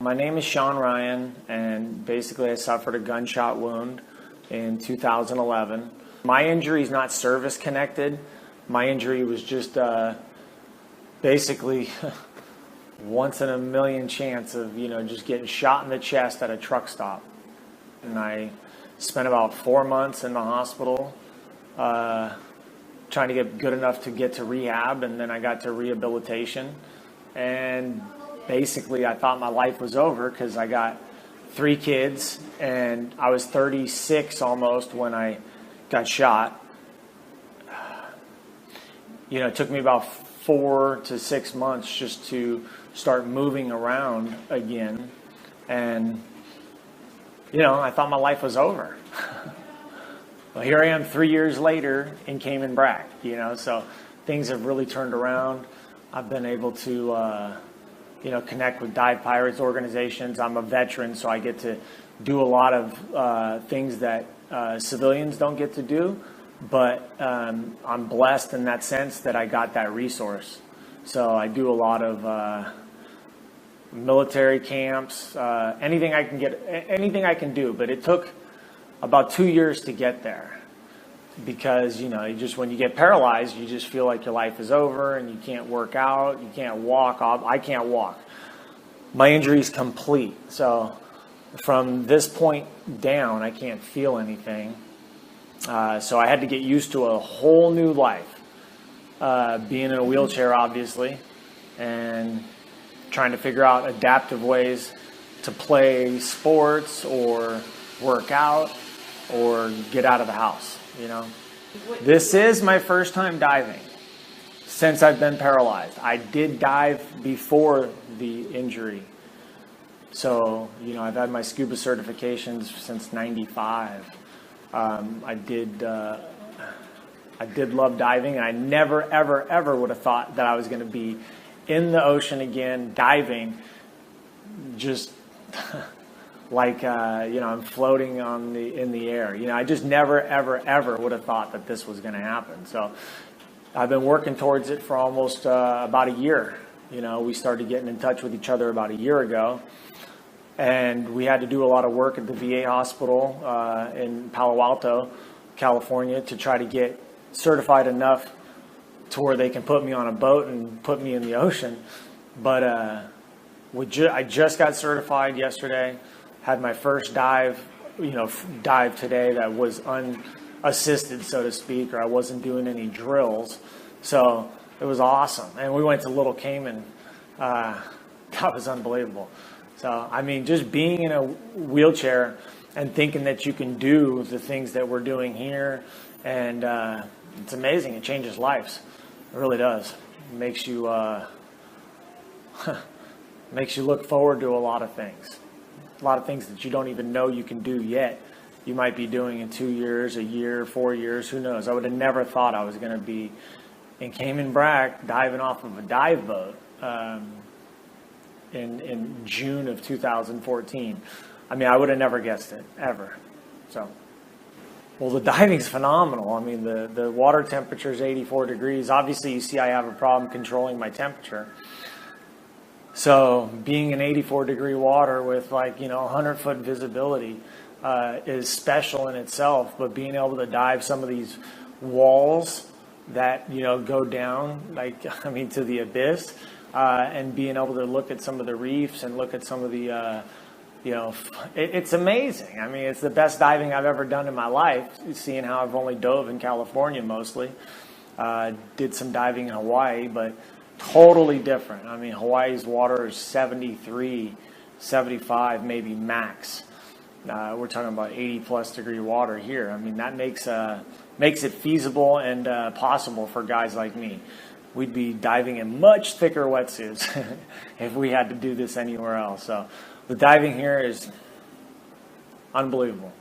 My name is Sean Ryan, and basically I suffered a gunshot wound in 2011. My injury is not service connected. My injury was just basically once in a million chance of, just getting shot in the chest at a truck stop. And I spent about 4 months in the hospital trying to get good enough to get to rehab, and then I got to rehabilitation. And basically I thought my life was over because I got 3 kids and I was 36 almost when I got shot. It took me about 4 to 6 months just to start moving around again. And, I thought my life was over. Well, here I am 3 years later in Cayman Brac, so things have really turned around. I've been able to, connect with dive pirates organizations. I'm a veteran, so I get to do a lot of things that civilians don't get to do. But I'm blessed in that sense that I got that resource. So I do a lot of military camps, anything I can do. But it took about 2 years to get there. Because, when you get paralyzed, you just feel like your life is over and you can't work out, you can't walk. I can't walk. My injury is complete. So from this point down, I can't feel anything. So I had to get used to a whole new life, being in a wheelchair, obviously, and trying to figure out adaptive ways to play sports or work out or get out of the house. This is my first time diving since I've been paralyzed. I did dive before the injury. So, I've had my Scuba certifications since '95. I did love diving, and I never, ever, ever would have thought that I was going to be in the ocean again, diving, just like, I'm floating in the air. I just never, ever, ever would have thought that this was going to happen. So I've been working towards it for almost about a year. We started getting in touch with each other about a year ago. And we had to do a lot of work at the VA hospital in Palo Alto, California, to try to get certified enough to where they can put me on a boat and put me in the ocean. But I just got certified yesterday. Had my first dive today that was unassisted, so to speak, or I wasn't doing any drills. So it was awesome. And we went to Little Cayman. That was unbelievable. So, just being in a wheelchair and thinking that you can do the things that we're doing here, and it's amazing. It changes lives. It really does. It makes you look forward to a lot of things. A lot of things that you don't even know you can do yet. You might be doing in 2 years, a year, 4 years, who knows. I would have never thought I was going to be in Cayman Brac diving off of a dive boat in June of 2014. I would have never guessed it, ever. So, well, the diving's phenomenal. The water temperature is 84 degrees. Obviously, you see I have a problem controlling my temperature. So being in 84-degree water with 100-foot visibility is special in itself. But being able to dive some of these walls that go down to the abyss, and being able to look at some of the reefs and look at some of the it's amazing. It's the best diving I've ever done in my life. Seeing how I've only dove in California mostly, did some diving in Hawaii, but totally different. Hawaii's water is 73, 75, maybe max. We're talking about 80-plus degree water here. That makes it feasible and possible for guys like me. We'd be diving in much thicker wetsuits if we had to do this anywhere else. So the diving here is unbelievable.